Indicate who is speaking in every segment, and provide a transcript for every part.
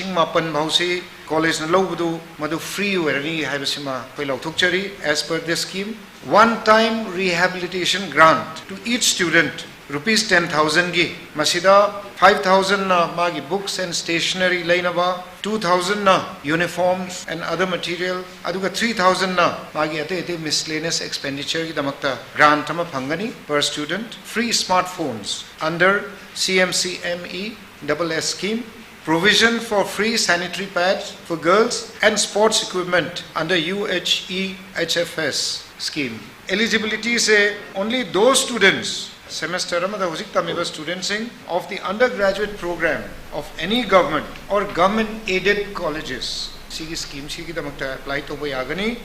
Speaker 1: लिसिंग मापन भाउसी college na lobdu madu free werani haibasima koi lauthokchari. As per this scheme, one time rehabilitation grant to each student rupees 10,000 gi masida 5,000 na magi books and stationery lainaba, 2,000 na uniforms and other material, aduga 3,000 na magi ate miscellaneous expenditure gi damakta grant ama phangani per student. Free smartphones under CMCME SS scheme. Provision for free sanitary pads for girls and sports equipment under UHEHFS scheme. Eligibility say only those students semester students of the undergraduate program of any government or government aided colleges. Sigi scheme sigi damakta apply to yagani.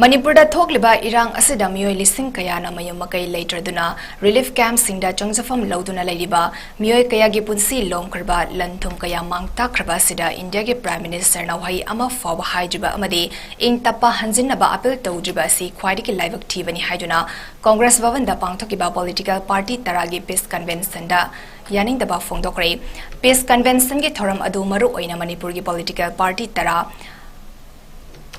Speaker 2: Manipur da thokliba irang asida miyoi lising kaya na mayum makai later duna relief camp singda chongjafam lauduna lairiba miyoi kaya gi punsi lom karba lanthum kaya mangta kraba sida India ge Prime Minister na wai ama fawa haijiba amadi ing tapa hanjinaba appeal tawjiba si khwaidi ki live activity haiduna Congress Bhavan da pangthokiba political party taragi peace convention da yaning daba phongdokre peace convention ge thoram adu maru oina Manipur gi political party tara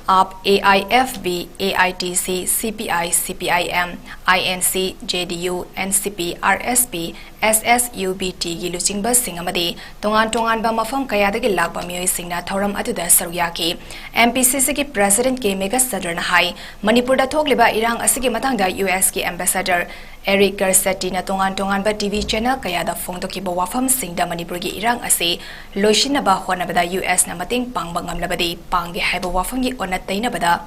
Speaker 2: आप AIFB, AITC, CPI, CPIM, INC, JDU, NCP, RSP, SSUBT gi luchingba singamadi tongan ba mafam kayadagi lakba miyoi singna thoram atuda saruyaki MPCC ki president ke mega sadar na hai Manipur da thokliba irang asigi matangda US ki ambassador Eric Garcetti na tongan ba TV channel kayada phongdoki ba wafam singda Manipur gi irang ase loishina ba khona bada US na mating pangba ngamlabadi pangge haiba wafam gi onataina bada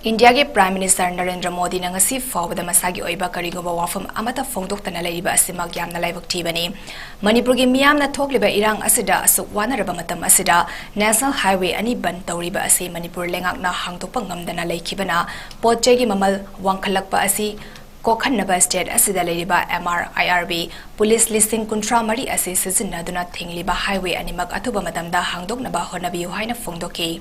Speaker 2: India ge Prime Minister Narendra Modi na ngasi fawda masagi oiba karigoba wafam amata phongdok tana laiba asima gyamna laibak thibani Manipur ge miyam na thokliba irang asida asuk wanaraba matam asida National Highway ani ban tawriba ase Manipur lengak na hangtokpa ngamdana laikhibana potchai gi mamal wangkhalakpa asi kokhanaba state asida lairiba MRIRB police listing kuntra mari ase sizina duna thingliba highway animak athuba matamda hangdoknaba honabi haina phongdoki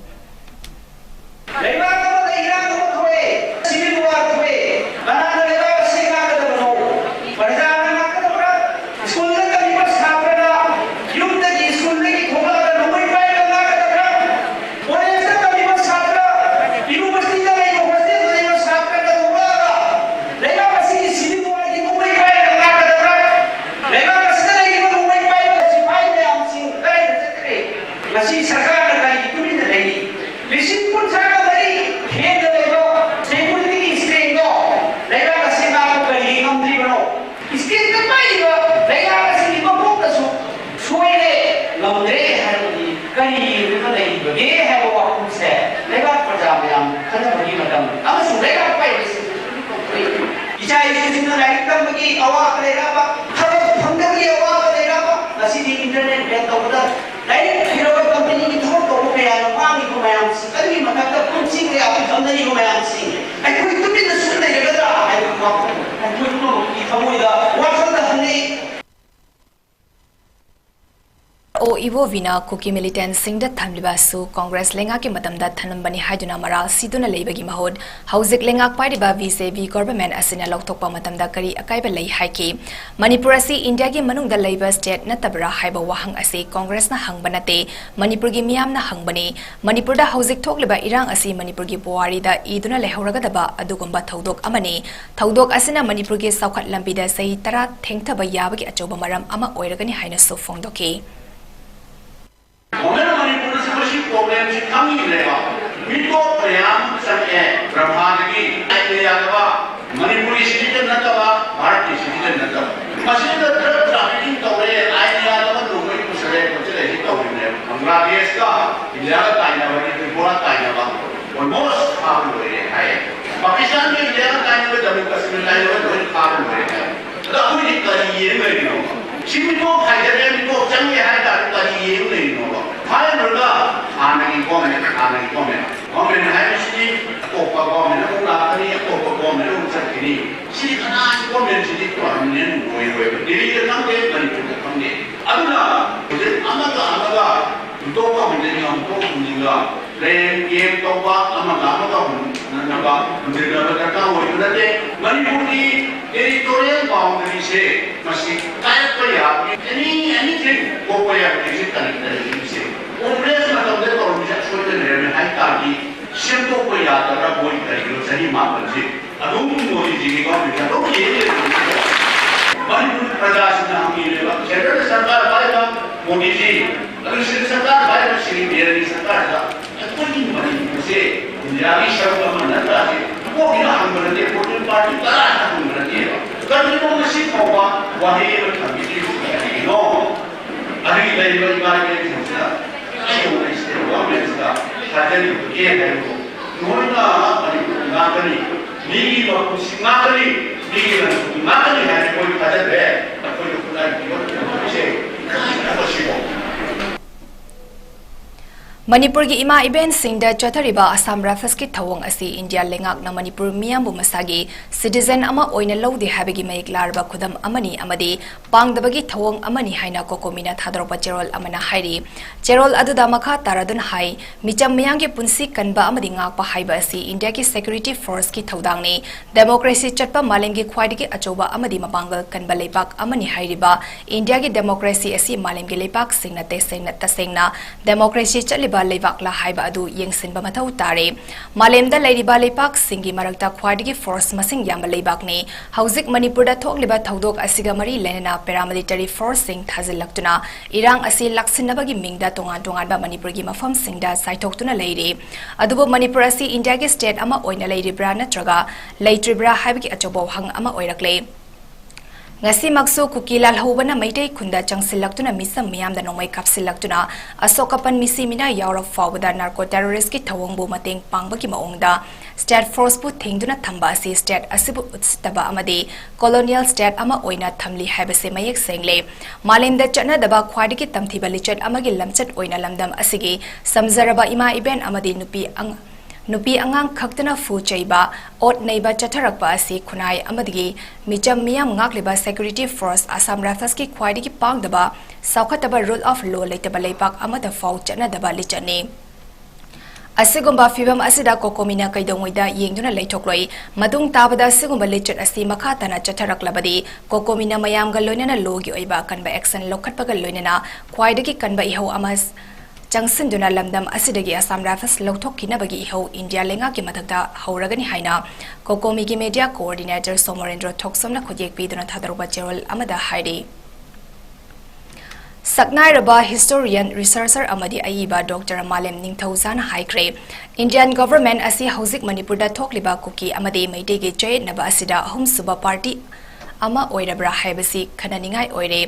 Speaker 2: O Ivo Vina Kuki militant singda thamlibasu Congress lenga ki matamda thanambani haiduna maral siduna leibagi mahod hauzik lenga paidiba VCV government asina lokthokpa matamda kari akaiba lei haiki Manipur asi India gi manungda leiba state na tabra haiba wahang ase Congress na hangbanate Manipur gi miyam na hangbani Manipur da hauzik thokliba irang asi Manipur gi buari da iduna lehoraga daba adugumba thaudok amani thaudok asina Manipur gi saukhat lambi da sei tara thengthaba yabagi achoba maram ama oiragani haina so phongdoki
Speaker 3: Manipur is a problem coming there. We go Priam, Sake, Brahmagi, Manipuri citizen Natava, Bharati citizen Natava. Machine the drug trafficking away, I am to select Bangladesh, India, Tainava, Tainava, almost halfway. Pakistan is there, Tainava, halfway. The only year, she will go Hyderabad, go Changi Hyderabad, I know that. Anagi comment. Comment actually, Copa comment, Copa comment, Sakini. She cannot comment, she did come in, we come there, Manipur come there. Aduna, Amaga, Topa, Rain, game, Topa, Amaga, नवा निर्णय दरकार होई नते Manipuri territorial boundary से मसी काय पया anything को पया किसी कनेक्ट से कांग्रेस मतलब दे तो विचार छोटे निर्णय है ताकि सिंपल को याद रखा कोई करेगा सही मापन से अदुम मोदी जी की बात विचार तो ये मणिपुर प्रजा से हम ये केंद्र सरकार पाएगा मोदी जी अगर सरकार पाएगा श्री बिहारी सरकार का कोई मणिपुर से इंडिया की शर्त में न रहा है वो बिना हम बनते पोलिटिकल पार्टी करा हम बनते करने को मसीह होगा वही में कभी की नो अभी लेवल बारे में सोचना ये वो इससे गवर्नमेंट का साधन ये है वो नोना मणिपुर नागरी लीगी को सिंगारी लीगी नागरी है कोई फायदा है कोई खुदा की से क्या possible
Speaker 2: Manipur gi ima event singda chathariba Assam Rifles ki thawong asi India lengak na Manipur miyambu masagi citizen ama oina lodi habegi mayik larba khudam amani amadi pangdabagi thawong amani haina kokomina thadropa cherol amana hairi cherol aduda makha taradun hai micham miyang gi punsi kanba amadi ngak pa haiba asi India ki security force ki thodang ni democracy chatpa malem gi khwaidi ki achoba amadi mapangal kanba lepak amani hairiba India ki democracy asi malem gi lepak singna te sengna tasengna democracy chaliba leibakla haiba adu yengsinba mathau tare malemda leiriba leipak singi marakta khwadigi force masing yamba leibak ni hauzik manipur da thokliba thodok asiga mari lenena paramilitary force sing thazilaktuna irang asi laksinabagi mingda tongan tongan ba manipur gi mafam singda saithoktuna leire adubo manipur asi india gi state ama oina leiribra natraga leitribra haibagi achobo hang ama oirakle ngasi maksu kukilal hobana maitai khunda changsilaktuna misam miyamda nomai kapsilaktuna asokapan misi mina yaurok fawda narco terrorist ki thawongbu mateng pangbagi maongda state force bu thengduna thamba si state asibu utstaba amadi colonial state ama oina thamli habase mayek sengle malemda chana daba khwadi ki tamthiba lichat amagi lamchat oina lamdam asigi samzaraba ima event amadi nupi angang khaktana fu chaiba ot neiba chatharakpa asi khunai amadigi micham miyam ngakleba security force Assam Rifles ki khwaidi ki pangdaba saukhataba rule of law leitaba leipak amada fau chana daba lichani asigumba fibam asida kokomina kaidongwida yengduna leithokloi madung tabada asigumba lichat asi makhatana chatharaklabadi kokomina mayam ga loinana logi oiba kanba action lokhatpaga loinana khwaidi ki kanba ihau amas Changsinduna lamdam asidagi Assam Rifles lauthok kinabagi ihau India lenga ki mathakta hauragani haina kokomi ki media coordinator Somorendra Thoksomna khojek piduna thadaruba cherol amada hairi Saknai Raba historian researcher amadi aiba Dr. Malem Ningthauzana haikre Indian government asi hauzik Manipur da thokliba kuki amadi maitege jay naba asida ahum suba party ama oirabra haibasi khananingai oire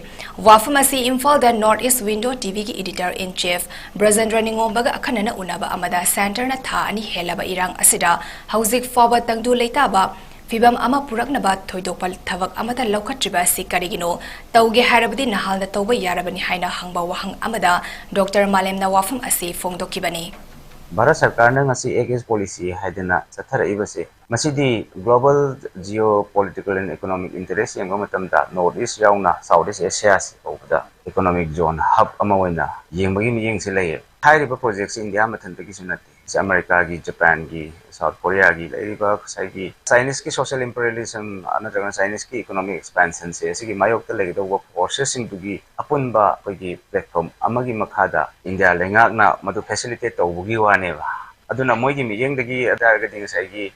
Speaker 2: wafamasi Imphal da North East Window TV ki editor in chief Brajendra Ningombaga akhanana unaba amada center na tha ani helaba irang asida hauzik forward tangdu leitaba fibam ama puraknaba thoidopal thavak amata lokhatriba si karigino tauge harabadi nahal da tawba yarabani haina hangba wahang amada Dr. Malem na wafam asi fongdokibani
Speaker 4: Bharat Sarkar na ngasi AGS policy haidina chathara ibase masidi global geopolitical and economic interest yang matamda North East yauna South East Asia obda economic zone hub amawaina yengbagi miyeng silai hairiba projects India mathantagi sunati America gi Japan gi South Korea gi lairiba sai gi Chinese ki social imperialism anajaga Chinese ki economic expansion se sigi mayok ta legi do work forcing to gi apunba gi platform amagi makhada India lenga na madu facilitate to bugi wane ba aduna moigi miyeng dagi adarga ding sai gi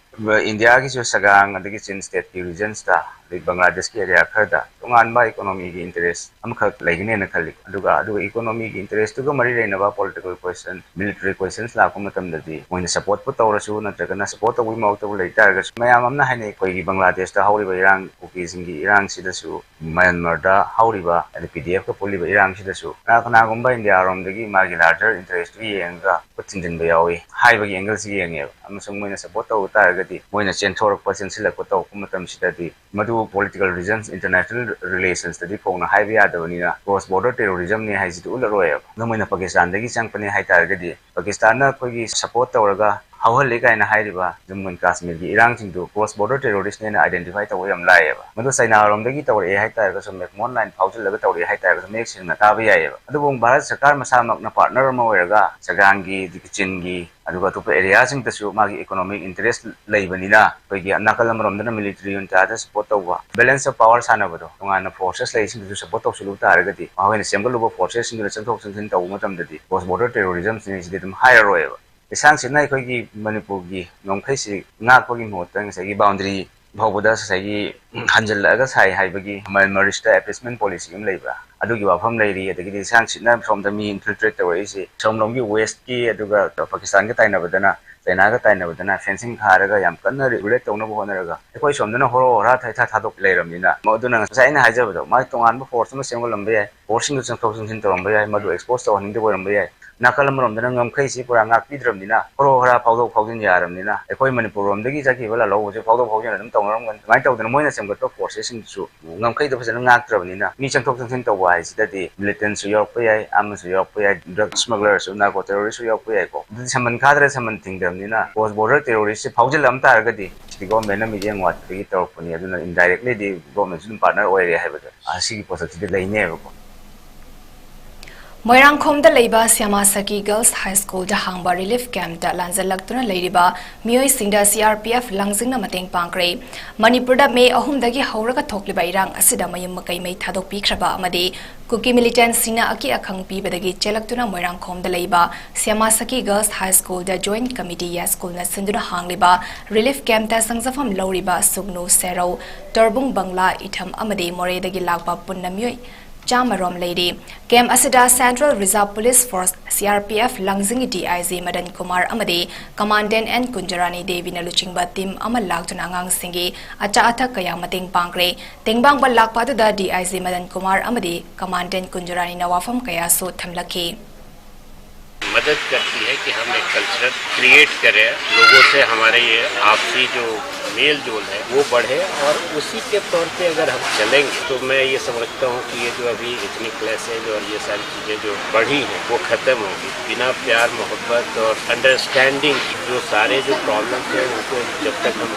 Speaker 4: India ki jo sagang adagi Chin state ki regions ta Bangladesh ki area khada tungan ba economy gi interest amkhak legine na khali aduga economy gi interest to mari reina ba political question military questions la ko matam dadi moina support pu tawrasu na tagana support wi mau to leitar ga mayam amna haine koi gi Bangladesh ta hauri ba irang cookies gi irang sidasu Myanmar da hauri ba PDF ka poli ba irang sidasu kana gumba India rom dagi ma gi larger interest gi enga putinjin ba yawi hai ba gi angle si yenge amasung moina support to tar ga di moina chenthor percent sila ko to kumatam sidadi madu political reasons international relations tadi phone hai bia da bani na cross border terrorism ne hai situ ula roya no moina Pakistan dagi changpani hai tar ga di Pakistan na koi gi support tawraga hawhal kai na hairiba Jammu and Kashmir gi irang singdu cross border terrorist ne identify taw yam laiba madu China rom dagi tawre hai ta ga som online phawjil laga tawre hai ta ga mek sin na ta ba yaiba adu bong Bharat Sarkar masamak na partner ma weraga sagang gi dikchin gi aduga to area sing tasu magi economic interest leibanina koigi anakalam rom dana military junta da support tawwa balance of power sana bado tongana forces lai sing tasu support tawsulu ta aragati mawen semgaluba forces sing changthok changthin taw matam dadi cross border terrorism sing sidum higher roeba isang sinai koigi Manipur gi ngomkhai si ngak kogi motang sagi boundary bhawboda sagi hanjal laga sai haibagi marista appeasement policy um leiba adugi wafam leiri adagi isang sinna from the me infiltrate away si somlom gi west ki aduga Pakistan ga taina badana China ga taina badana fencing kharaga yam kanna regulate tawna bo honaraga ekoi somdana horo hora thai tha thadok leiramina moduna saina haijabado mai tongan bo force ma semgolam be forcing to changthok changthin tawram be madu expose to hning de boram be nakalam rom dana ngam khai si pura ngak pidram dina horo hora phawdok phawjin yaram dina ekoi Manipur rom dagi jaki bala lo je phawdok phawjin adum tawram gan mai tawdana moina semgot to forces sing su ngam khai da phajana ngak trabnina mi changthok changthin tawwa sidadi militant su yok payai am su yok payai drug smuggler su narco terrorist su yok payai ko saman khadra saman tingdam nina cross border terrorist phawjil am ta argadi the government na mi jeng wat ki tawpani aduna indirectly the government su partner oire habada asi ki process de laine ko
Speaker 2: Moirangkhom da leiba Siamasaki Girls High School da hangba relief camp da lanjalaktuna leiriba mioi singda CRPF langzingna mateng pangkre Manipur da May 3 dagi hauraga thokliba irang asida mayum makai mai thadok pikraba amadi Kuki militant sina aki akhang pi badagi chelaktuna Moirangkhom da leiba Siamasaki Girls High School da joint committee ya school na sinduna hangliba relief camp da sangjafam lauriba Sugnu Serau Torbung Bangla itham amadi more dagi lakpa punna mioi Jamarom Lady, Kem Asida Central Reserve Police Force CRPF Langzingi DIZ Madan Kumar Amade, Commandant and Kunjarani Devi Naluchingba Tim Amalak Tunangang Singi, Acha Ata Kayamating Pangre, Tingbang Balak Patuda DIZ Madan Kumar Amade, Commandant Kunjarani Nawafam Kaya So Thamlaki.
Speaker 5: मदद करती है कि हम एक culture create करें लोगों से हमारे ये आपसी जो मेल जोल है वो बढ़े और उसी के तौर पे अगर हम चलेंगे तो मैं ये समझता हूँ कि ये जो अभी इतनी क्लासेज और ये सारी चीज़ें जो बढ़ी हैं वो ख़त्म होगी बिना प्यार मोहब्बत और अंडरस्टैंडिंग जो सारे जो प्रॉब्लम्स हैं उनको जब तक हम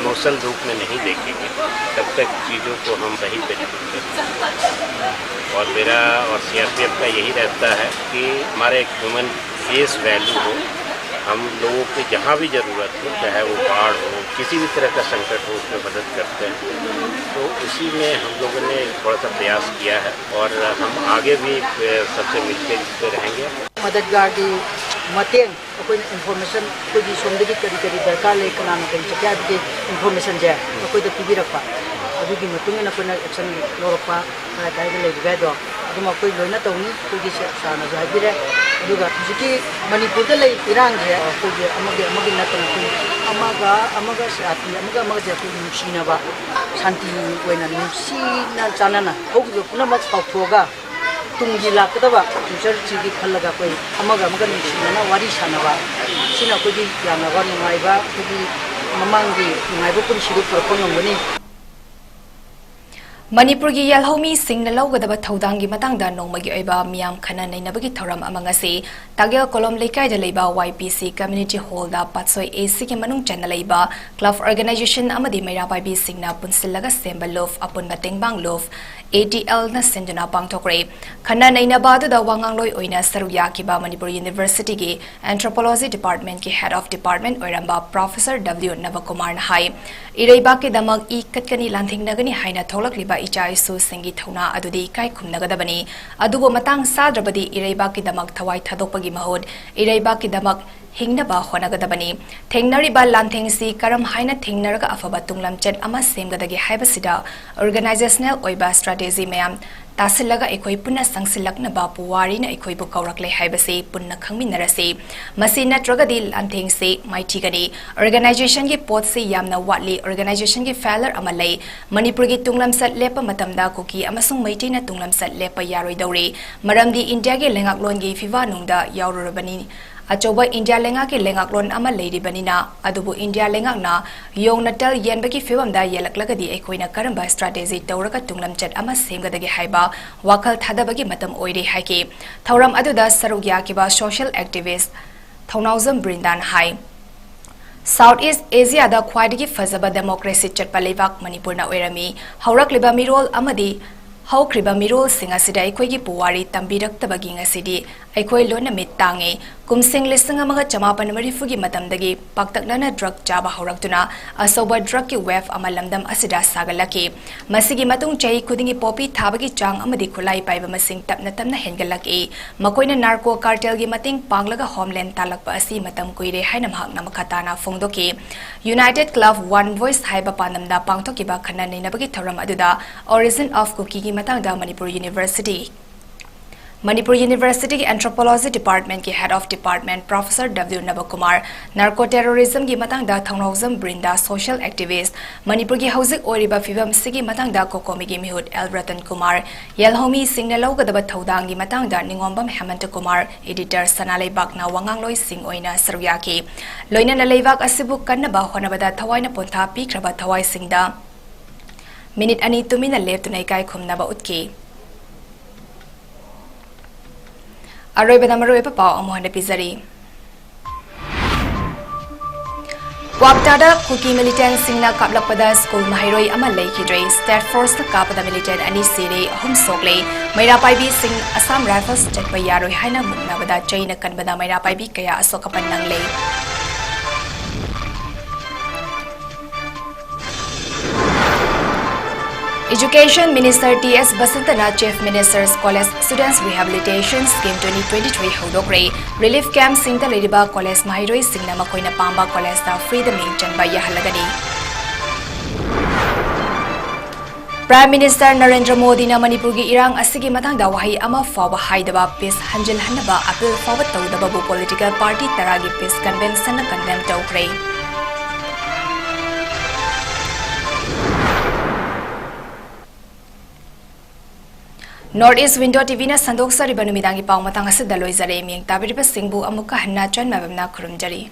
Speaker 5: इमोशनल रूप में नहीं देखेंगे तब तक चीज़ों को हम सही तरीके से और मेरा और CRPF का यही रहता है कि हमारा एक ह्यूमन फेस वैल्यू हो हम लोगों की जहाँ भी ज़रूरत हो चाहे वो बाढ़ हो किसी भी तरह का संकट हो उसमें मदद करते हैं तो उसी में हम लोगों ने थोड़ा सा प्रयास किया है और हम आगे भी सबसे मिलते जुलते रहेंगे
Speaker 6: मददगार की मतें कोई इन्फॉर्मेशन कोई सोमदगी करी करी दरकार ले कनान करी चक्या की इन्फॉर्मेशन जे कोई तो पीबी रखा अभी मतुंग ना कोई एक्शन लौरपा काय लेबेदो अदुम कोई लोइना तौनी कोई साना जाबिरे अदुगा जुकी मणिपुर दा लई इरांग जे कोई अमगे नतन अमगा साथी अमगा जाति नुसिनाबा शांति ओइना नुसिना जानना होगो पुनमक पाउथोगा तुंगी लाकदबा फ्यूचर चीगी खल्लगा कोई अमगा नुसिना वारी सानाबा सिना कोई यानाबा नुमाइबा कोई ममांगी नुमाइबा पुनसिगु पुरपंगमनि
Speaker 2: Manipur gi yalhomi singna lawgadaba thodang gi matangda nongmagi oiba miyam khana nainabagi thoram amangasi tagel kolom lekai da leiba YPC community hall da patsoi AC ki manung channel leiba club organization amadi meira bai singna punsilaga sembal lof apun batengbang lof ATL na senduna pangthokre khana nainaba da wangang loi oina saruya ki ba Manipur University gi anthropology department ki head of department oiramba Professor W Navakumar na hai ireiba ki damag I katkani lanthing nagani haina tholak liba ichai su singi thona adudi kai khumnagadabani adubo matang sadrabadi ireiba ki damak thawai thadokpagi mahod ireiba ki damak hingnaba honagadabani thengnariba lanthengsi karam haina thengnaraga afaba tunglamchet ama semgadagi haibasida organizational oiba strategy mayam tasilaga ekoi punna sangsilaknaba puwari na ekoi bu kaurakle haibase punna khangminarase masi natragadi lanthengse maitigani organization gi pot se yamna watli organization gi failure amalai Manipur gi tunglamsat lepa matamda koki amasung maitina tunglamsat lepa yaroi dawre maramdi India gi lengaklon gi fiwa nungda yaururabani Achoba India lenga ki lengaklon ama lady banina adubu India lenga na yong natal yenbaki film da yelaklagadi ekoina karamba strategy tawraka tunglamchat ama semgadagi haiba wakal thadabagi matam oire haiki thauram aduda sarugya kiba social activist Thaunauzam Brindan hai South East Asia da khwaidagi fazaba democracy chatpa leibak Manipur na oirami haurakliba mirol amadi haukhriba mirol singa sida aikoi gi puwari tambirak tabagi ngasidi aikoi lona mit tangi kumsing lising amaga chamapan marifu gi matamdagi paktaknana drug chaba hauraktuna asoba drug ki wave amalamdam asida sagalaki masigi matung chai khudingi popi thabagi chang amadi khulai paiba masing tapna tamna hengalaki makoina narco cartel gi mating panglaga homeland talakpa asi matam koire haina mahak namakatana fongdoki United Club One Voice haiba panamda pangthokiba khana neinabagi thoram aduda origin of cookie gi matangda Manipur University Anthropology Department ki Head of Department Professor W. Nabakumar Narco-terrorism ki matangda Thongnozam Brinda Social Activist Manipur ki Hauzik Oriba Fibam Sigi matangda Kokomi ki Mihut L. Ratan Kumar Yelhomi Singnalo Gadaba Thodang ki matangda Ningombam Hemant Kumar Editor Sanalay Bakna Wangangloi Sing Oina Saryaki Loina na Leivak Asibu Kannaba Honabada Thawai na Ponta Pikraba Thawai Singda Minute ani tumina left tunay kay khumnaba utki Aroy badamaroy pa pao amuhan na pizari. Waptada kuki militant singna kaplak pada school mahiroy amalay kidray state force na kapada militant ani siri hum soklay mayra bi sing Assam Rifles check bayaroy haina mukna bada chay na kanbada mayra bi kaya asokapan nang lay. Education Minister T.S. Basantana Chief Minister's College Students Rehabilitation Scheme 2023 Hodokre Relief Camp Singta Lediba College Mahiroi Singna Makoina Pamba College da Freedom Ing Chanba Yahalagani Prime Minister Narendra Modi na Manipur gi irang asigi matangda wahi ama fawa haidaba peace hanjil hanaba appeal fawa tawdaba bu political party taragi peace convention na condemn tawkre Northeast Window TV na sandok sa riba numidangi pang matang asid daloy zare miyang tabiriba singbu amuka hanna chan mabam na kurumjari.